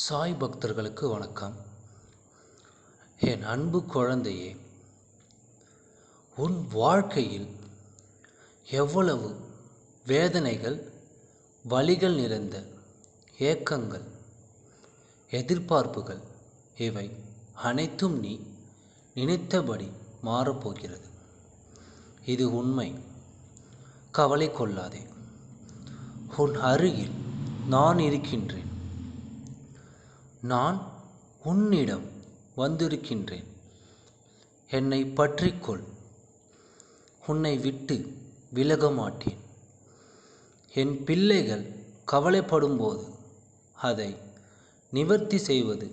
சாய் பக்தர்களுக்கு வணக்கம். என் அன்பு குழந்தையே, உன் வாழ்க்கையில் எவ்வளவு வேதனைகள், வலிகள் நிறைந்த ஏக்கங்கள், எதிர்பார்ப்புகள், இவை அனைத்தும் நீ நினைத்தபடி மாறப்போகிறது. இது உண்மை. கவலை கொள்ளாதே. உன் அருகில் நான் இருக்கின்றேன். நான் உன்னிடம் வந்திருக்கின்றேன். என்னை பற்றிக்கொள். உன்னை விட்டு விலக மாட்டேன். என் பிள்ளைகள் கவலைப்படும்போது அதை நிவர்த்தி செய்வது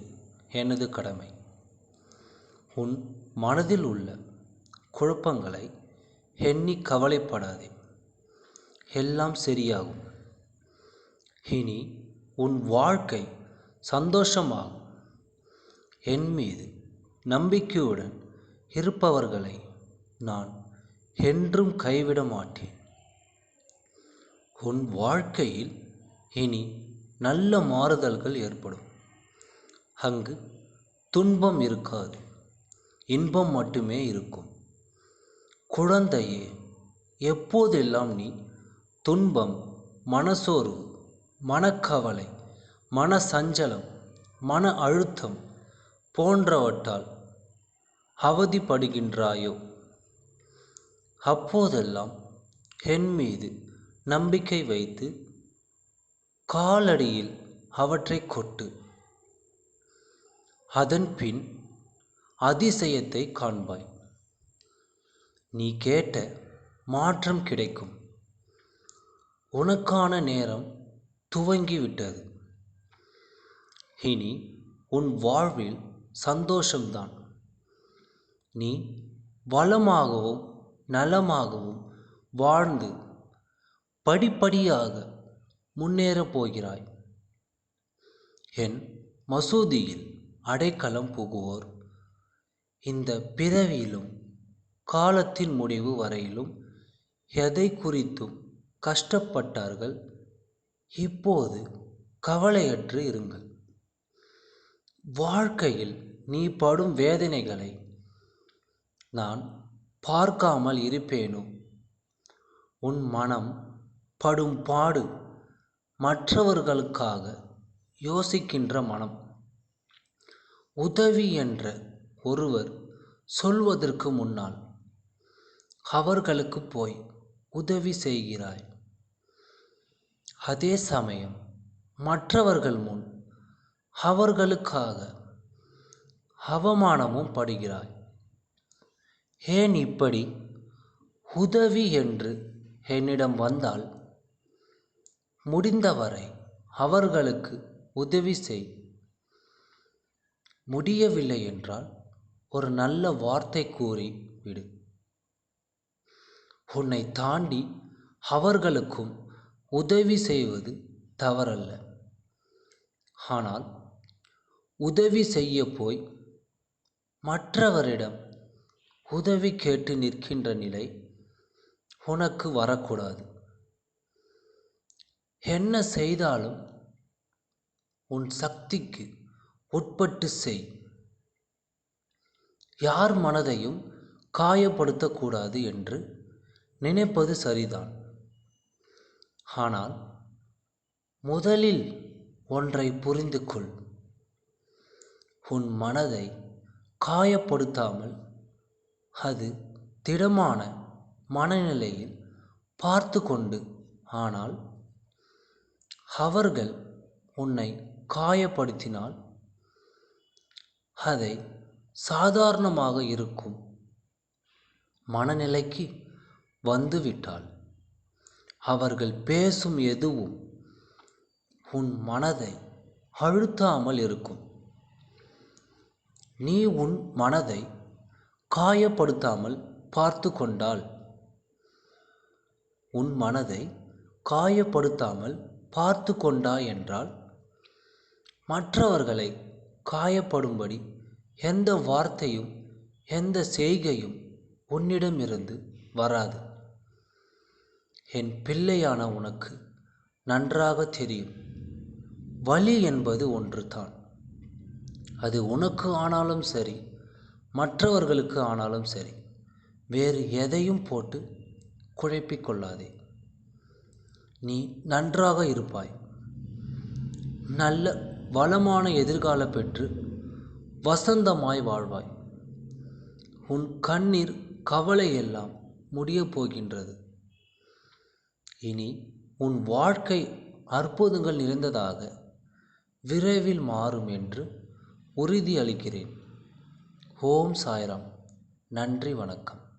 எனது கடமை. உன் மனதில் உள்ள குழப்பங்களை எண்ணி கவலைப்படாதே. எல்லாம் சரியாகும். இனி உன் வாழ்க்கை சந்தோஷமாகும். என் மீது நம்பிக்கையுடன் இருப்பவர்களை நான் என்றும் கைவிட மாட்டேன். உன் வாழ்க்கையில் இனி நல்ல மாறுதல்கள் ஏற்படும். அங்கு துன்பம் இருக்காது, இன்பம் மட்டுமே இருக்கும். குழந்தையே, எப்போதெல்லாம் நீ துன்பம், மனசோர்வு, மனக்கவலை, மன சஞ்சலம், மன அழுத்தம் போன்றவற்றால் அவதிப்படுகின்றாயோ, அப்போதெல்லாம் என் மீது நம்பிக்கை வைத்து காலடியில் அவற்றை கொட்டு. அதன் பின் அதிசயத்தை காண்பாய். நீ கேட்ட மாற்றம் கிடைக்கும். உனக்கான நேரம் துவங்கிவிட்டது. இனி உன் வாழ்வில் சந்தோஷம்தான். நீ வளமாகவும் நலமாகவும் வாழ்ந்து படிப்படியாக முன்னேறப் போகிறாய். என் மசூதியில் அடைக்கலம் புகுவோர் இந்த பிறவியிலும் காலத்தின் முடிவு வரையிலும் எதை குறித்தும் கஷ்டப்பட்டார்கள். இப்போது கவலையற்று இருங்கள். வாழ்க்கையில் நீ படும் வேதனைகளை நான் பார்க்காமல் இருப்பேனோ? உன் மனம் படும் பாடு மற்றவர்களுக்காக யோசிக்கின்ற மனம். உதவி என்ற ஒருவர் சொல்வதற்கு முன்னால் அவர்களுக்கு போய் உதவி செய்கிறாய். அதே சமயம் மற்றவர்கள் முன் அவர்களுக்காக அவமானமும் படுகிறாய். ஏன் இப்படி? உதவி என்று என்னிடம் வந்தால் முடிந்தவரை அவர்களுக்கு உதவி செய். முடியவில்லை என்றால் ஒரு நல்ல வார்த்தை கூறி விடு. உன்னை தாண்டி அவர்களுக்கும் உதவி செய்வது தவறல்ல. ஆனால் உதவி செய்ய போய் மற்றவரிடம் உதவி கேட்டு நிற்கின்ற நிலை உனக்கு வரக்கூடாது. என்ன செய்தாலும் உன் சக்திக்கு உட்பட்டு செய். யார் மனதையும் காயப்படுத்தக்கூடாது என்று நினைப்பது சரிதான். ஆனால் முதலில் ஒன்றை புரிந்து கொள். உன் மனதை காயப்படுத்தாமல் அது திடமான மனநிலையில் பார்த்து கொண்டு, ஆனால் அவர்கள் உன்னை காயப்படுத்தினால் அதை சாதாரணமாக இருக்கும் மனநிலைக்கு வந்துவிட்டால் அவர்கள் பேசும் எதுவும் உன் மனதை அழுத்தாமல் இருக்கும். நீ உன் மனதை காயப்படுத்தாமல் பார்த்து கொண்டால், உன் மனதை காயப்படுத்தாமல் பார்த்து கொண்டாய் என்றால் மற்றவர்களை காயப்படும்படி எந்த வார்த்தையும் எந்த செய்கையும் உன்னிடமிருந்து வராது. என் பிள்ளையான உனக்கு நன்றாக தெரியும். வலி என்பது ஒன்று தான். அது உனக்கு ஆனாலும் சரி, மற்றவர்களுக்கு ஆனாலும் சரி, வேறு எதையும் போட்டு குழப்பிக் கொள்ளாதே. நீ நன்றாக இருப்பாய். நல்ல வளமான எதிர்காலம் பெற்று வசந்தமாய் வாழ்வாய். உன் கண்ணீர் கவலை எல்லாம் முடியப் போகின்றது. இனி உன் வாழ்க்கை அற்புதங்கள் நிறைந்ததாக விரைவில் மாறும் என்று உறுதி அளிக்கிறேன். ஓம் சாய்ராம். நன்றி, வணக்கம்.